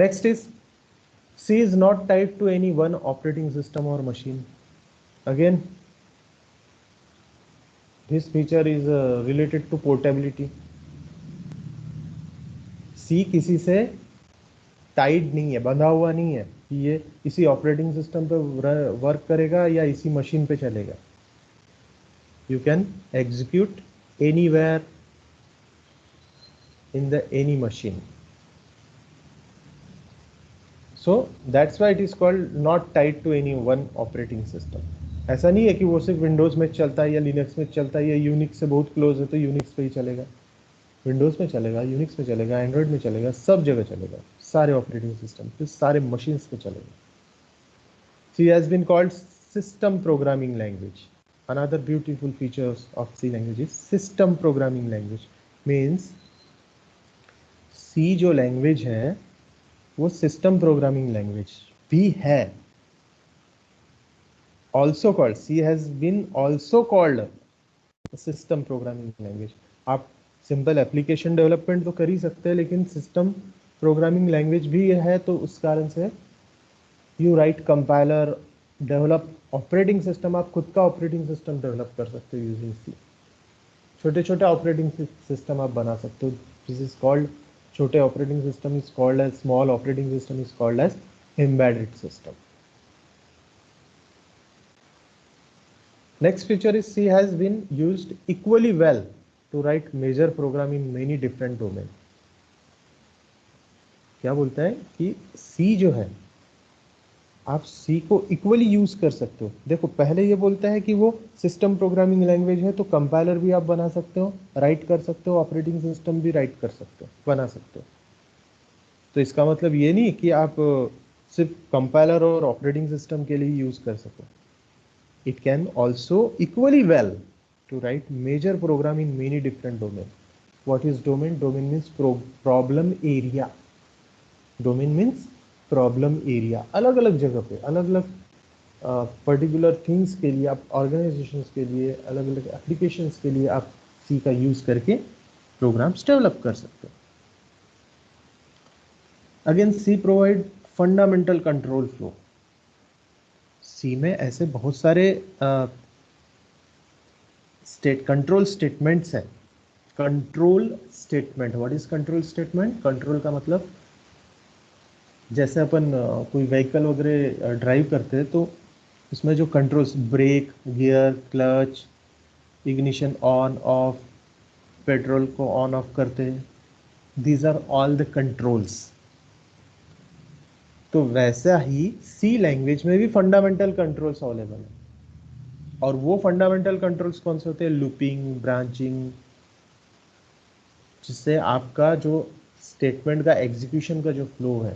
Next is C is not tied to any one operating system or machine. Again, this feature is related to portability. C किसी से Tide नहीं है, बंधा हुआ नहीं है कि ये इसी ऑपरेटिंग सिस्टम पे वर्क करेगा या इसी मशीन पे चलेगा. You can execute anywhere in the any machine. So that's why it is called not tied to any one operating system. ऐसा नहीं है कि वो सिर्फ विंडोज में चलता है या लिनक्स में चलता है या यूनिक्स से बहुत क्लोज है तो यूनिक्स पे ही चलेगा. विंडोज में चलेगा, यूनिक्स में चलेगा, एंड्रॉइड में चलेगा, सब जगह चलेगा, सारे ऑपरेटिंग सिस्टम पे, सारे मशीन्स पे चलेगा. C has been called system programming language. Another beautiful features of C language is system programming language. Means C जो लैंग्वेज है वो सिस्टम प्रोग्रामिंग लैंग्वेज भी है. Also called, C has been also called system programming language. आप simple application development तो कर ही सकते हैं, लेकिन सिस्टम प्रोग्रामिंग लैंग्वेज भी है, तो उस कारण से you right compiler, develop operating system. आप खुद का ऑपरेटिंग सिस्टम डेवलप कर सकते हो यूजिंग सी. छोटे छोटे ऑपरेटिंग सिस्टम आप बना सकते हो. दिस इज कॉल्ड छोटे operating system is called as small operating system is called as embedded system. Next feature is C has been used equally well to write major program in many different domain. क्या बोलता है कि C जो है आप C को equally use कर सकते हो. देखो पहले ये बोलता है कि वो सिस्टम प्रोग्रामिंग लैंग्वेज है, तो कंपाइलर भी आप बना सकते हो, राइट कर सकते हो, ऑपरेटिंग सिस्टम भी राइट कर सकते हो, बना सकते हो. तो इसका मतलब ये नहीं कि आप सिर्फ कंपाइलर और ऑपरेटिंग सिस्टम के लिए यूज कर सको. It can also equally well to write major program in many different domain. What is domain? Domain means problem area. Domain means problem area. अलग अलग जगह पे अलग अलग पर्टिकुलर थिंग्स के लिए आप ऑर्गेनाइजेशंस के लिए अलग अलग एप्लीकेशंस के लिए आप C का यूज करके प्रोग्राम्स डेवलप कर सकते हो. Again C provide fundamental control flow. C में ऐसे बहुत सारे कंट्रोल स्टेटमेंट्स हैं. Control statement, what is control statement? Control का मतलब जैसे अपन कोई व्हीकल वगैरह ड्राइव करते हैं तो उसमें जो controls, brake, gear, clutch, ignition on off, petrol को ऑन ऑफ करते हैं, these are all the controls. तो वैसा ही C लैंग्वेज में भी फंडामेंटल कंट्रोल्स अवेलेबल है. और वो फंडामेंटल कंट्रोल्स कौन से होते हैं? लूपिंग, ब्रांचिंग, जिससे आपका जो स्टेटमेंट का एग्जीक्यूशन का जो फ्लो है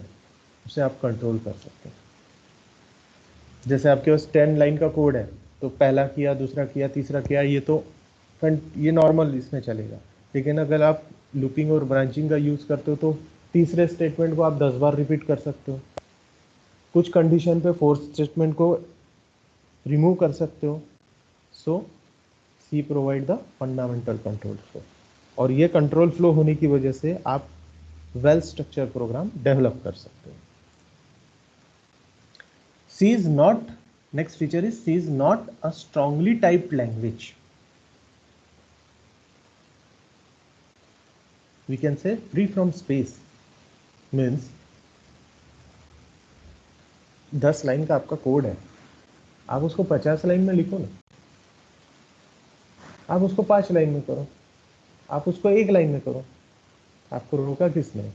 उसे आप कंट्रोल कर सकते हैं. जैसे आपके पास 10 लाइन का कोड है तो पहला किया, दूसरा किया, तीसरा किया, ये नॉर्मल इसमें चलेगा. लेकिन अगर आप लूपिंग और ब्रांचिंग का यूज करते हो तो तीसरे स्टेटमेंट को आप 10 बार रिपीट कर सकते हो. कुछ कंडीशन पे फोर्थ स्टेटमेंट को रिमूव कर सकते हो. सो C provide the fundamental control flow. और ये कंट्रोल फ्लो होने की वजह से आप वेल स्ट्रक्चर प्रोग्राम डेवलप कर सकते हो. C is not, next feature is C is not a strongly typed language. We can say free from space. Means 10 line का आपका कोड है, आप उसको 50 लाइन में लिखो ना, आप उसको 5 लाइन में करो, आप उसको 1 लाइन में करो, आपको रोका किसने?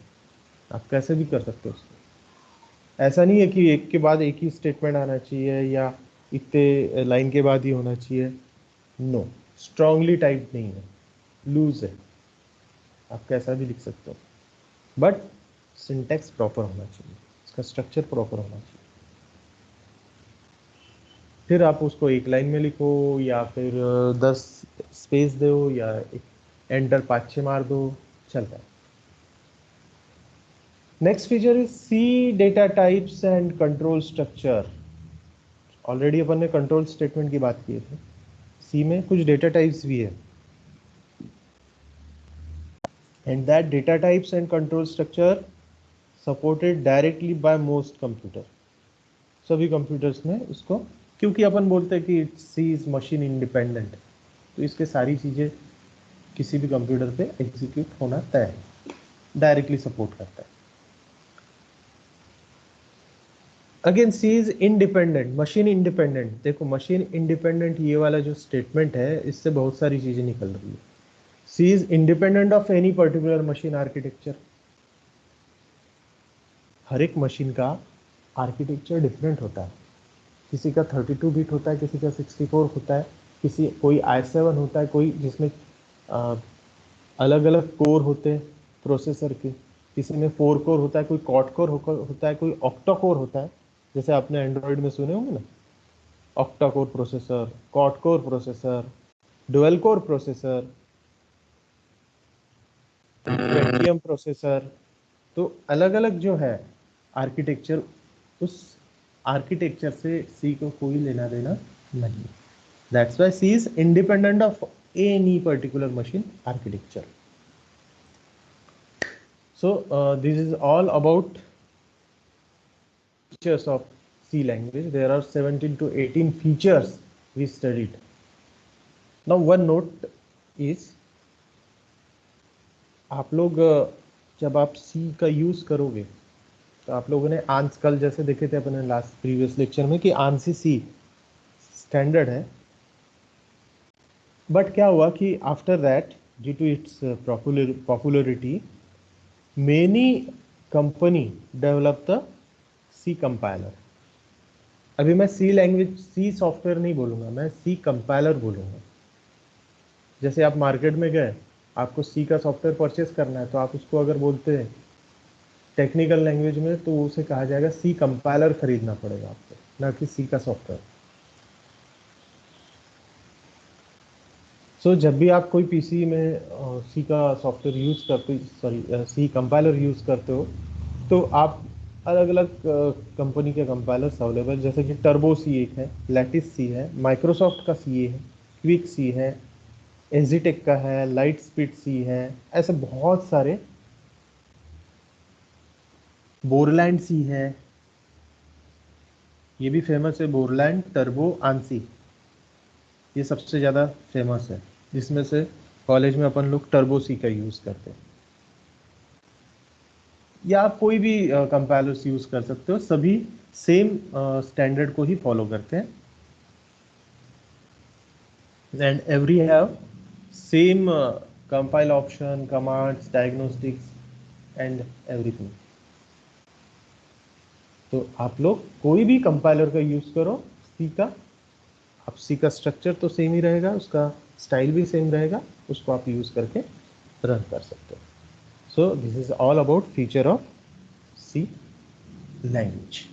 आप कैसे भी कर सकते हो उसको. ऐसा नहीं है कि एक के बाद एक ही स्टेटमेंट आना चाहिए या इतने लाइन के बाद ही होना चाहिए. नो, स्ट्रांगली टाइप नहीं है, लूज है, आप कैसा भी लिख सकते हो, बट सिंटैक्स प्रॉपर होना चाहिए, इसका स्ट्रक्चर प्रॉपर होना चाहिए. फिर आप उसको 1 लाइन में लिखो या फिर 10 स्पेस दो या एंटर 5-6 मार दो, चलता है. Next feature is C data types and control structure. Already अपन ने कंट्रोल स्टेटमेंट की बात की थी. C में कुछ डेटा टाइप्स भी है, and that data types and control structure supported directly by most computer, सभी कंप्यूटर्स में उसको, क्योंकि अपन बोलते हैं कि सी इज मशीन इंडिपेंडेंट, तो इसके सारी चीज़ें किसी भी कंप्यूटर पे एग्जीक्यूट होना तय है, डायरेक्टली सपोर्ट करता है। Again C is independent, machine independent. देखो मशीन इंडिपेंडेंट ये वाला जो स्टेटमेंट है इससे बहुत सारी चीजें निकल रही है। C is independent of any particular machine architecture. हर एक मशीन का आर्किटेक्चर डिफरेंट होता है, किसी का 32 बिट होता है, किसी का 64 होता है, कोई i7 होता है, कोई जिसमें अलग अलग कोर होते हैं प्रोसेसर के, किसी में 4 कोर होता है, कोई क्वाड कोर होता है, कोई ऑक्टा कोर होता है, जैसे आपने एंड्रॉयड में सुने होंगे ना, octa core processor, quad core processor, dual core processor, Pentium processor. तो अलग अलग जो है आर्किटेक्चर, उस आर्किटेक्चर से सी को कोई लेना देना नहीं। That's why C is independent of any particular machine architecture. So this is all about features of C language. There are 17 to 18 features we studied. Now one note is, आप लोग जब आप C का यूज करोगे तो आप लोगों ने आंस कल जैसे देखे थे अपने लास्ट प्रीवियस लेक्चर में कि आंसी C स्टैंडर्ड है, बट क्या हुआ कि after that due to its popularity many company develop the C compiler. अभी मैं सी लैंग्वेज, सी सॉफ्टवेयर नहीं बोलूंगा, मैं सी कंपाइलर बोलूंगा। जैसे आप मार्केट में गए, आपको सी का सॉफ्टवेयर परचेस करना है, तो आप उसको अगर बोलते हैं टेक्निकल लैंग्वेज में तो उसे कहा जाएगा सी कंपाइलर खरीदना पड़ेगा आपको, ना कि सी का सॉफ्टवेयर। सो जब भी आप कोई पीसी में सी का सॉफ्टवेयर यूज करते, सॉरी सी कंपाइलर यूज करते हो, तो आप अलग अलग कंपनी के कंपाइलर्स अवेलेबल, जैसे कि टर्बो सी एक है, लैटिस सी है, माइक्रोसॉफ्ट का सी है, क्विक सी है, एजिटेक का है, लाइट स्पीड सी है, ऐसे बहुत सारे, बोरलैंड सी है, ये भी फेमस है, बोरलैंड, टर्बो, आंसी, ये सबसे ज़्यादा फेमस है, जिसमें से कॉलेज में अपन लोग टर्बो सी का यूज़ करते हैं। या आप कोई भी कंपाइलर्स यूज़ कर सकते हो, सभी सेम स्टैंडर्ड को ही फॉलो करते हैं, and every have same compile option, commands, diagnostics and everything। तो आप लोग कोई भी कंपाइलर का यूज करो सी का, आप सी का स्ट्रक्चर तो सेम ही रहेगा, उसका स्टाइल भी सेम रहेगा, उसको आप यूज करके रन कर सकते हो। So this is all about feature of C language.